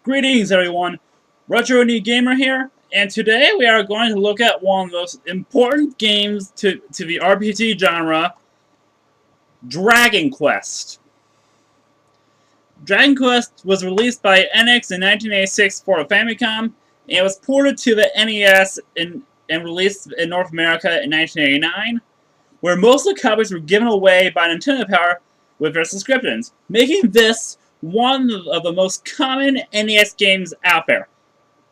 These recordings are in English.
Greetings everyone, RetroIndieGamer here, and today we are going to look at one of the most important games to the RPG genre, Dragon Quest. Dragon Quest was released by NX in 1986 for the Famicom, and it was ported to the NES and released in North America in 1989, where most of the copies were given away by Nintendo Power with their subscriptions, making this one of the most common NES games out there.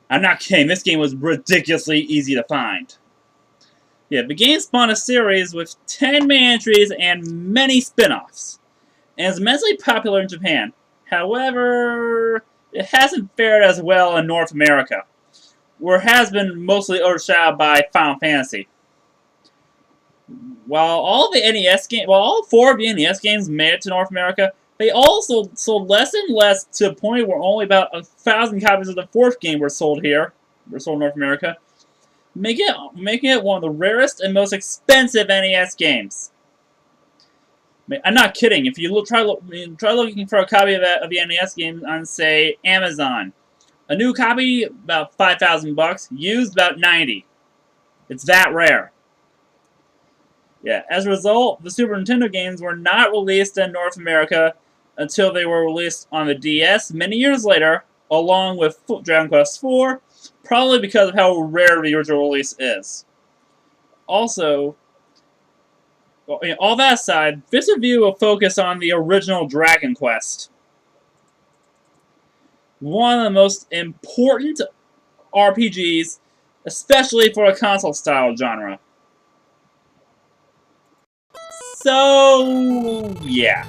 I'm not kidding, this game was ridiculously easy to find. Yeah, the game spawned a series with 10 main entries and many spin-offs, and is immensely popular in Japan. However, it hasn't fared as well in North America, where it has been mostly overshadowed by Final Fantasy. While all four of the NES games made it to North America, they also sold less and less to a point where only about 1,000 copies of the fourth game were sold in North America, making it one of the rarest and most expensive NES games. I'm not kidding. If you try looking for a copy of the NES game on, say, Amazon, a new copy about 5,000 bucks, used about 90. It's that rare. Yeah, as a result, the Super Nintendo games were not released in North America until they were released on the DS many years later, along with Dragon Quest IV, probably because of how rare the original release is. Also, all that aside, this review will focus on the original Dragon Quest. One of the most important RPGs, especially for a console-style genre. So, yeah.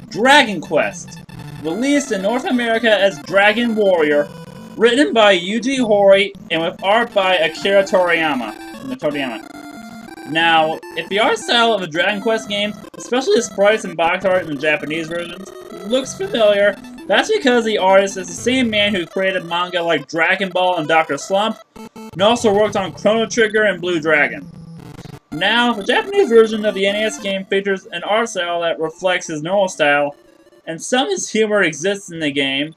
Dragon Quest, released in North America as Dragon Warrior, written by Yuji Horii and with art by Akira Toriyama. Now, if the art style of the Dragon Quest game, especially the sprites and box art in the Japanese versions, looks familiar, that's because the artist is the same man who created manga like Dragon Ball and Dr. Slump, and also worked on Chrono Trigger and Blue Dragon. Now, the Japanese version of the NES game features an art style that reflects his normal style, and some of his humor exists in the game.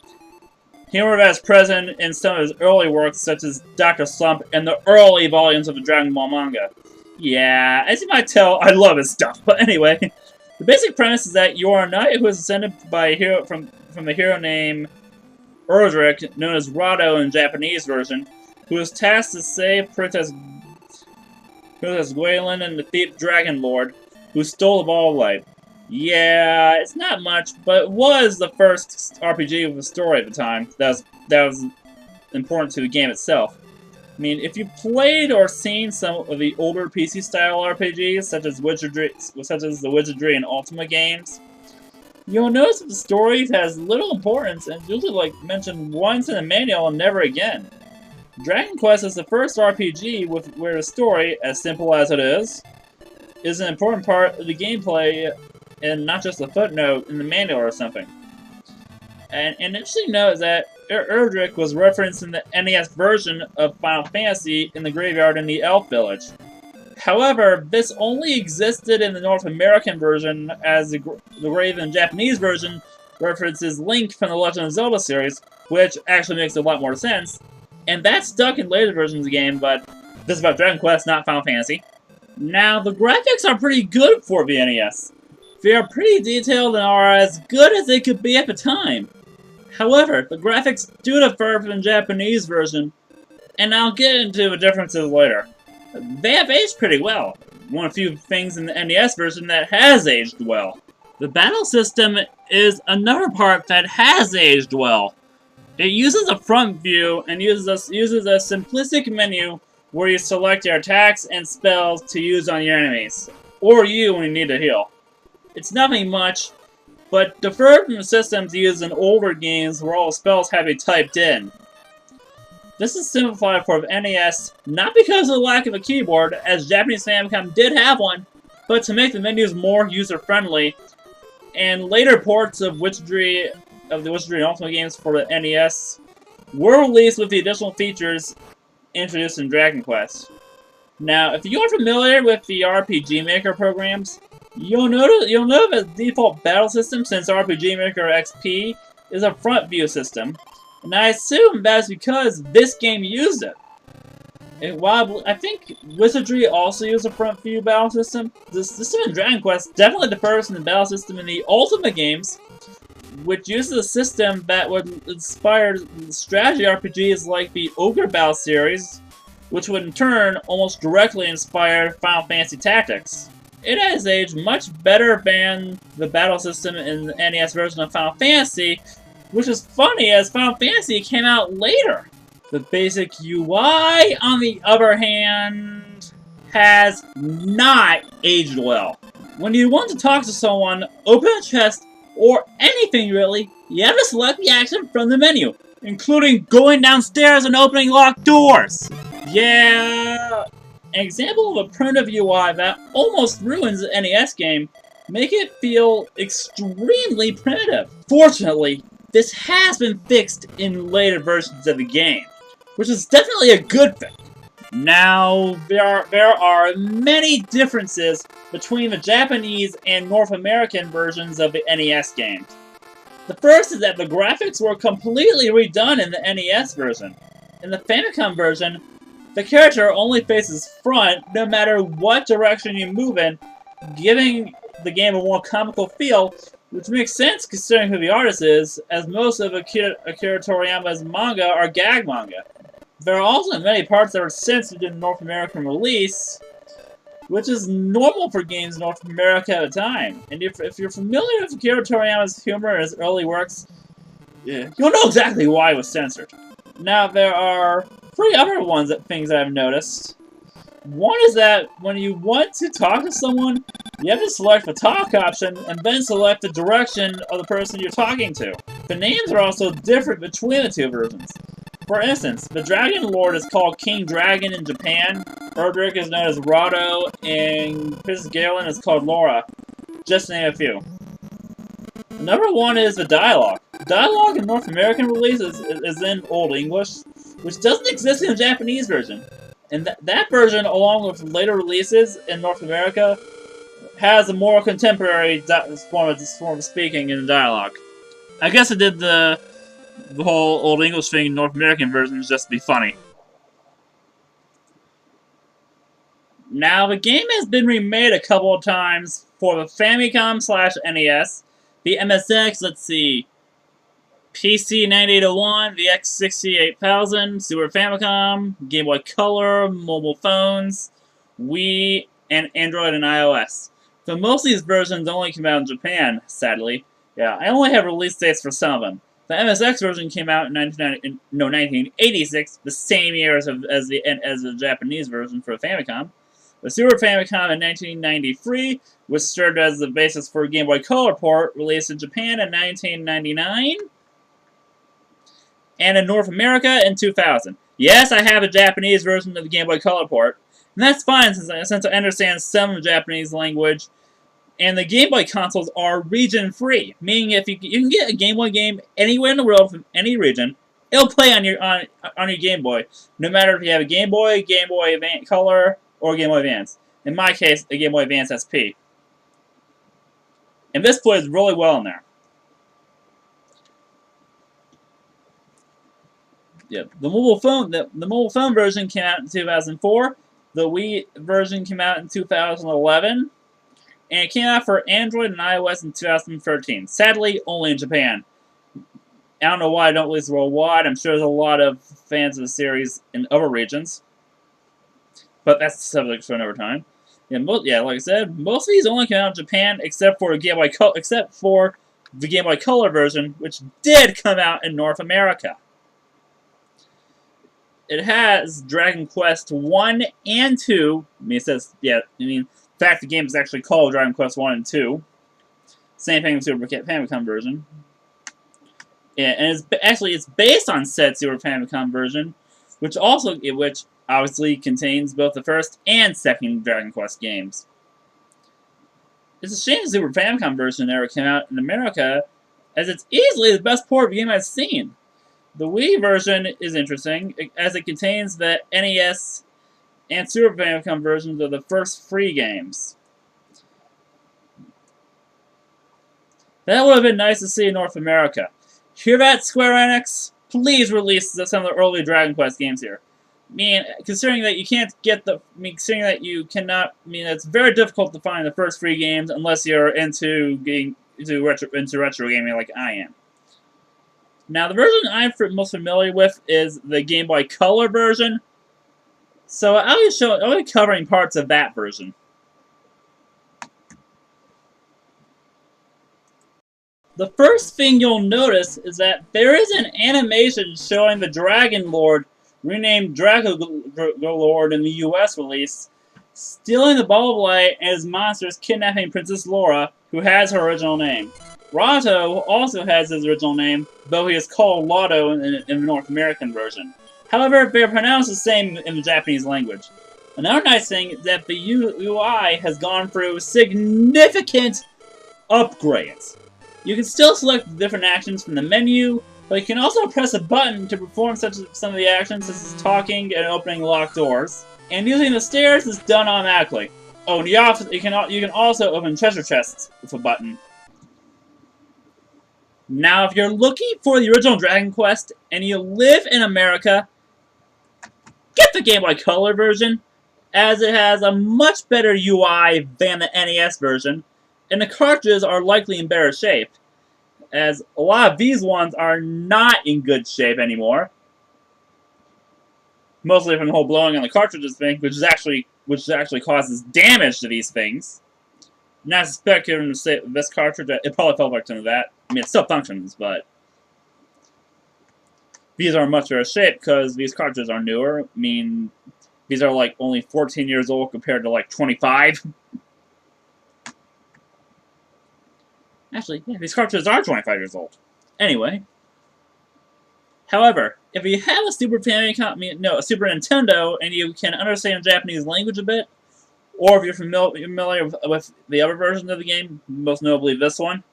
Humor that is present in some of his early works, such as Dr. Slump and the early volumes of the Dragon Ball manga. Yeah, as you might tell, I love his stuff. But anyway, the basic premise is that you are a knight who is ascended by a hero from a hero named R.I.G, known as Rado in the Japanese version, who is tasked to save Princess Gwendolyn and the thief Dragon Lord, who stole the Ball of Light. Yeah, it's not much, but it was the first RPG with a story at the time that was important to the game itself. I mean, if you've played or seen some of the older PC-style RPGs, such as the Wizardry and Ultima games, you'll notice that the story has little importance and is usually mentioned once in a manual and never again. Dragon Quest is the first RPG where the story, as simple as it is an important part of the gameplay and not just a footnote in the manual or something. And an interesting note is that R.I.G was referenced in the NES version of Final Fantasy in the graveyard in the Elf Village. However, this only existed in the North American version, as the grave in the Japanese version references Link from the Legend of Zelda series, which actually makes a lot more sense. And that's stuck in later versions of the game, but this is about Dragon Quest, not Final Fantasy. Now, the graphics are pretty good for the NES. They are pretty detailed and are as good as they could be at the time. However, the graphics do differ from the Japanese version, and I'll get into the differences later. They have aged pretty well. One of the few things in the NES version that has aged well. The battle system is another part that has aged well. It uses a front view and uses a simplistic menu where you select your attacks and spells to use on your enemies, or you when you need to heal. It's nothing much, but differed from the systems used in older games where all spells have to be typed in. This is simplified for the NES, not because of the lack of a keyboard, as Japanese Famicom did have one, but to make the menus more user-friendly, and later ports of the Wizardry and Ultima games for the NES were released with the additional features introduced in Dragon Quest. Now, if you are familiar with the RPG Maker programs, you'll know that the default battle system since RPG Maker XP is a front view system, And I assume that's because this game used it. While I think Wizardry also used a front view battle system, the system in Dragon Quest definitely differs from the battle system in the Ultimate games, which uses a system that would inspire strategy RPGs like the Ogre Battle series, which would in turn almost directly inspire Final Fantasy Tactics. It has aged much better than the battle system in the NES version of Final Fantasy, which is funny as Final Fantasy came out later. The basic UI, on the other hand, has not aged well. When you want to talk to someone, open a chest, or anything really, you have to select the action from the menu, including going downstairs and opening locked doors. Yeah, an example of a primitive UI that almost ruins the NES game, make it feel extremely primitive. Fortunately, this has been fixed in later versions of the game, which is definitely a good thing. Now, there are many differences between the Japanese and North American versions of the NES games. The first is that the graphics were completely redone in the NES version. In the Famicom version, the character only faces front no matter what direction you move in, giving the game a more comical feel, which makes sense considering who the artist is, as most of Akira Toriyama's manga are gag manga. There are also many parts that were censored in the North American release, which is normal for games in North America at the time. And if you're familiar with Akira Toriyama's humor in his early works, you'll know exactly why it was censored. Now, there are three other things I've noticed. One is that when you want to talk to someone, you have to select the talk option and then select the direction of the person you're talking to. The names are also different between the two versions. For instance, the Dragon Lord is called King Dragon in Japan, Erdrick is known as Rado, and Princess Galen is called Laura, just to name a few. Number one is the dialogue. Dialogue in North American releases is in Old English, which doesn't exist in the Japanese version. And that version, along with later releases in North America, has a more contemporary form of speaking in the dialogue. I guess it did the whole Old English thing in North American version just to be funny. Now, the game has been remade a couple of times for the Famicom/NES, the MSX, let's see, PC 9801, the X68000, Super Famicom, Game Boy Color, mobile phones, Wii, and Android and iOS. So most of these versions only came out in Japan, sadly. Yeah, I only have release dates for some of them. The MSX version came out in 1986, the same year as the Japanese version for the Famicom. The Super Famicom in 1993, which served as the basis for a Game Boy Color port, released in Japan in 1999, and in North America in 2000. Yes, I have a Japanese version of the Game Boy Color port, and that's fine since I understand some of the Japanese language. And the Game Boy consoles are region-free, meaning if you can get a Game Boy game anywhere in the world from any region, it'll play on your Game Boy, no matter if you have a Game Boy Advance Color, or Game Boy Advance. In my case, a Game Boy Advance SP. And this plays really well in there. Yeah, the mobile phone version came out in 2004. The Wii version came out in 2011. And it came out for Android and iOS in 2013. Sadly, only in Japan. I don't know why I don't release worldwide. I'm sure there's a lot of fans of the series in other regions. But that's the subject for another time. Yeah, like I said, most of these only came out in Japan, except for the Game Boy Color version, which did come out in North America. It has Dragon Quest 1 and 2. In fact, the game is actually called Dragon Quest 1 and 2. Same thing with the Super Famicom version. Yeah, and it's based on said Super Famicom version, which obviously contains both the first and second Dragon Quest games. It's a shame the Super Famicom version never came out in America, as it's easily the best port of the game I've seen. The Wii version is interesting, as it contains the NES and Super Famicom versions of the first free games. That would have been nice to see in North America. Hear that, Square Enix? please release some of the early Dragon Quest games here. I mean, considering that you can't get the, considering that you cannot, it's very difficult to find the first 3 games unless you're into retro gaming like I am. Now, the version I'm most familiar with is the Game Boy Color version. So I'll be covering parts of that version. The first thing you'll notice is that there is an animation showing the Dragon Lord, renamed Draco Lord in the US release, stealing the Ball of Light and his monsters kidnapping Princess Laura, who has her original name. Rato also has his original name, though he is called Lotto in the North American version. However, they are pronounced the same in the Japanese language. Another nice thing is that the UI has gone through significant upgrades. You can still select different actions from the menu, but you can also press a button to perform some of the actions, such as talking and opening locked doors. And using the stairs is done automatically. Oh, and you can also open treasure chests with a button. Now, if you're looking for the original Dragon Quest and you live in America, get the Game Boy Color version, as it has a much better UI than the NES version, and the cartridges are likely in better shape, as a lot of these ones are not in good shape anymore. Mostly from the whole blowing on the cartridges thing, which actually causes damage to these things. And I suspect, given the state of this cartridge, it probably fell victim to that. I mean, it still functions, but these are in much better shape because these cartridges are newer. I mean, these are like only 14 years old compared to like 25. Actually, yeah, these cartridges are 25 years old. Anyway. However, if you have a Super Nintendo, and you can understand Japanese language a bit, or if you're familiar with the other versions of the game, most notably this one,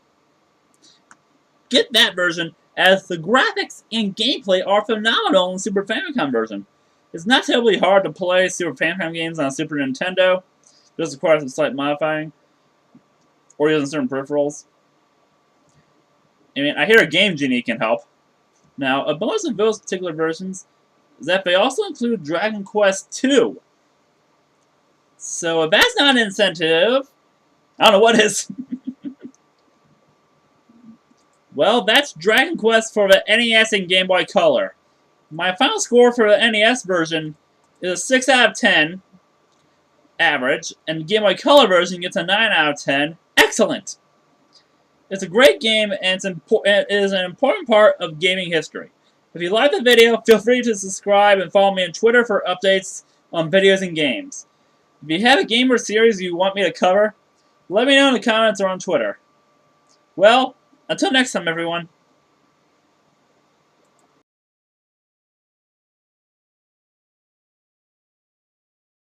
get that version, as the graphics and gameplay are phenomenal in the Super Famicom version. It's not terribly hard to play Super Famicom games on Super Nintendo. It does require some slight modifying, or using certain peripherals. I mean, I hear a Game Genie can help. Now, a bonus of those particular versions is that they also include Dragon Quest II. So if that's not an incentive, I don't know what is. Well, that's Dragon Quest for the NES and Game Boy Color. My final score for the NES version is a 6 out of 10, average, and the Game Boy Color version gets a 9 out of 10, excellent. It's a great game, and it is an important part of gaming history. If you like the video, feel free to subscribe and follow me on Twitter for updates on videos and games. If you have a game or series you want me to cover, let me know in the comments or on Twitter. Well, until next time, everyone.